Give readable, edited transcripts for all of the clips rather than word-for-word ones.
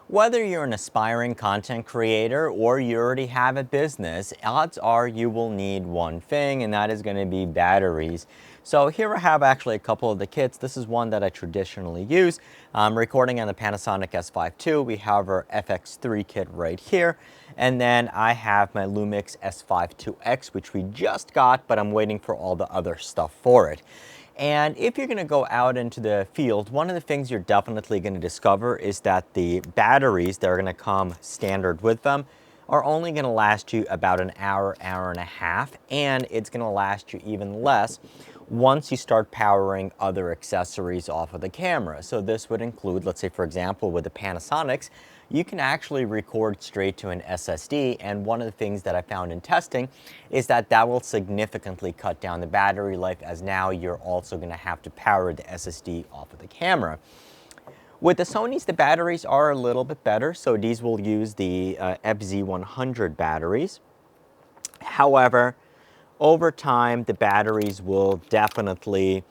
Whether you're an aspiring content creator or you already have a business, odds are you will need one thing, and that is going to be batteries. So here I have actually a couple of the kits. This is one that I traditionally use. I'm recording on the Panasonic S5 II. We have our FX3 kit right here. And then I have my Lumix S5 IIX, which we just got, but I'm waiting for all the other stuff for it. And if you're going to go out into the field, one of the things you're definitely going to discover is that the batteries that are going to come standard with them are only going to last you about an hour, hour and a half, and it's going to last you even less once you start powering other accessories off of the camera. So this would include, let's say for example, with the Panasonics, you can actually record straight to an SSD, and one of the things that I found in testing is that that will significantly cut down the battery life, as now you're also going to have to power the SSD off of the camera. With the Sonys, the batteries are a little bit better, so these will use the FZ100 batteries. However, over time, the batteries will definitely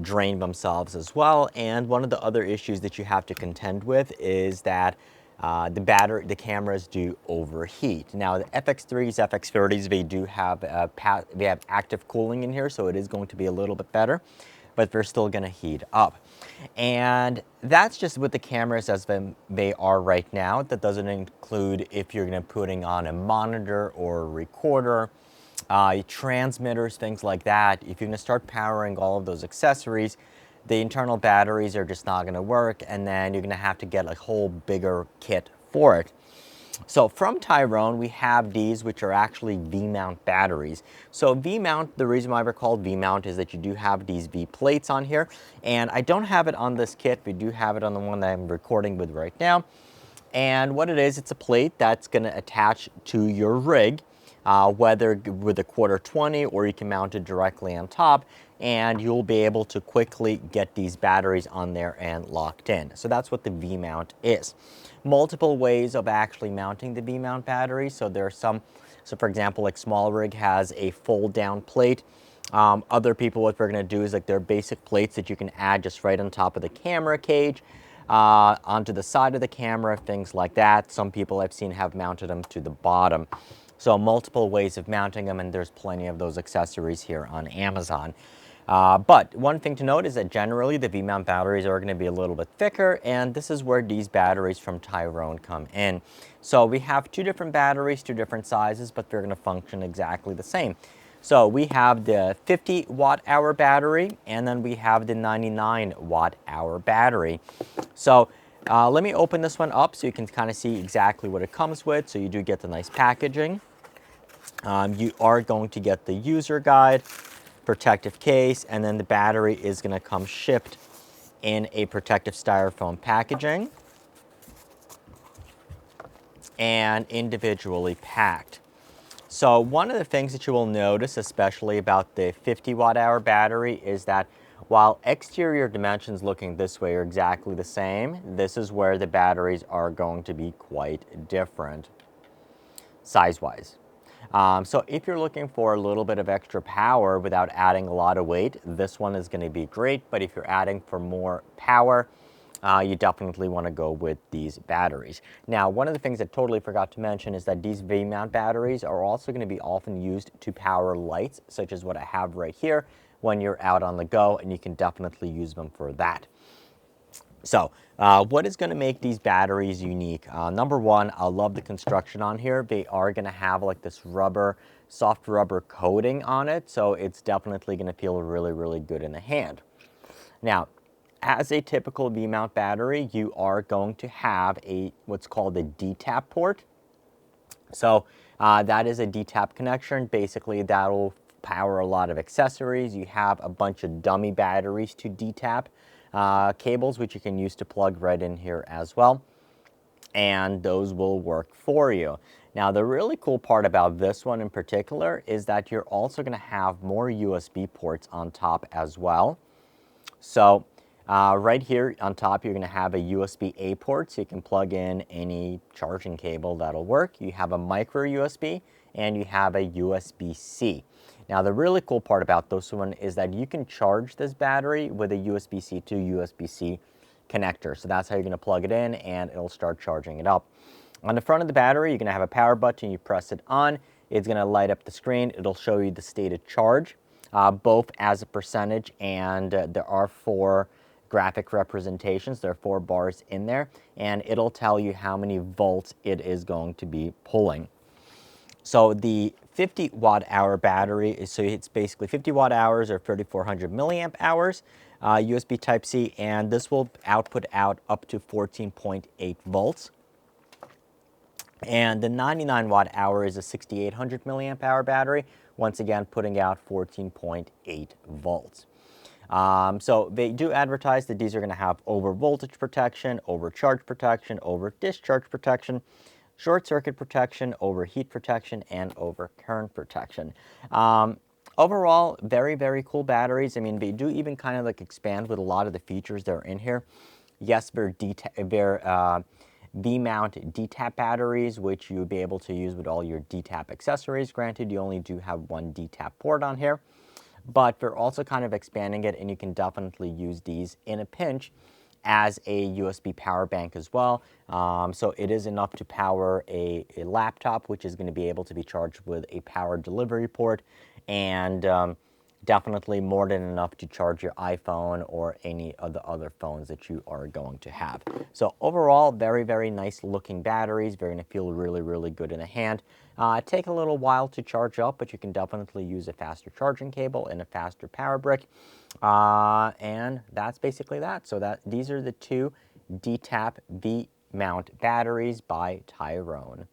drain themselves as well. And one of the other issues that you have to contend with is that the cameras do overheat. Now, the FX3s, FX30s, they do have they have active cooling in here, so it is going to be a little bit better, but they're still going to heat up. And that's just with the cameras as they are right now. That doesn't include if you're going to putting on a monitor or a recorder, transmitters, things like that. If you're going to start powering all of those accessories, the internal batteries are just not going to work, and then you're going to have to get a whole bigger kit for it. So from Tyrone, we have these, which are actually V-mount batteries. So V-mount, the reason why they're called V-mount is that you do have these V plates on here, and I don't have it on this kit. We do have it on the one that I'm recording with right now. And what it is, it's a plate that's going to attach to your rig, whether with a 1/4-20 or you can mount it directly on top, and you'll be able to quickly get these batteries on there and locked in. So that's what the V-mount is. Multiple ways of actually mounting the V-mount battery. So there are some, so for example, like SmallRig has a fold down plate. Other people, what they're going to do is like their basic plates that you can add just right on top of the camera cage, onto the side of the camera, things like that. Some people I've seen have mounted them to the bottom. So multiple ways of mounting them, and there's plenty of those accessories here on Amazon. But one thing to note is that generally the V-mount batteries are going to be a little bit thicker, and this is where these batteries from Tyrone come in. So we have two different batteries, two different sizes, but they're going to function exactly the same. So we have the 50 watt-hour battery, and then we have the 99 watt-hour battery. So let me open this one up so you can kind of see exactly what it comes with. So you do get the nice packaging. You are going to get the user guide, protective case, and then the battery is going to come shipped in a protective styrofoam packaging and individually packed. So one of the things that you will notice, especially about the 50 watt-hour battery, is that while exterior dimensions looking this way are exactly the same, this is where the batteries are going to be quite different size-wise. So if you're looking for a little bit of extra power without adding a lot of weight, this one is going to be great. But if you're adding for more power, you definitely want to go with these batteries. Now, one of the things I totally forgot to mention is that these V-mount batteries are also going to be often used to power lights, such as what I have right here, when you're out on the go, and you can definitely use them for that. So what is going to make these batteries unique? Number one, I love the construction on here. They are going to have like this rubber, soft rubber coating on it, so it's definitely going to feel really, really good in the hand. Now, as a typical V-mount battery, you are going to have what's called a D-tap port. So that is a D-tap connection. Basically, that will power a lot of accessories. You have a bunch of dummy batteries to D-tap cables, which you can use to plug right in here as well, and those will work for you. Now, the really cool part about this one in particular is that you're also going to have more USB ports on top as well. So right here on top, you're going to have a USB-A port, so you can plug in any charging cable that'll work. You have a micro USB, and you have a USB-C. Now, the really cool part about this one is that you can charge this battery with a USB-C to USB-C connector. So that's how you're going to plug it in, and it'll start charging it up. On the front of the battery, you're going to have a power button. You press it on, it's going to light up the screen. It'll show you the stated charge, both as a percentage, and there are 4 graphic representations. There are 4 bars in there, and it'll tell you how many volts it is going to be pulling. So the 50 watt-hour battery is, so it's basically 50 watt-hours or 3,400 milliamp hours, USB Type-C, and this will output out up to 14.8 volts. And the 99 watt-hour is a 6,800 milliamp hour battery, once again putting out 14.8 volts. So they do advertise that these are going to have over voltage protection, over charge protection, over discharge protection, short circuit protection, over heat protection, and over current protection. Overall, very, very cool batteries. I mean, they do even kind of like expand with a lot of the features that are in here. Yes, they're V-mount D-tap batteries, which you would be able to use with all your D-tap accessories. Granted, you only do have one D-tap port on here, but they're also kind of expanding it, and you can definitely use these in a pinch as a USB power bank as well. So it is enough to power a laptop, which is going to be able to be charged with a power delivery port, and definitely more than enough to charge your iPhone or any of the other phones that you are going to have. So overall, very, very nice looking batteries. They're going to feel really, really good in the hand. Take a little while to charge up, but you can definitely use a faster charging cable and a faster power brick. And that's basically that. So these are the 2 D-tap V-mount batteries by Tyrone.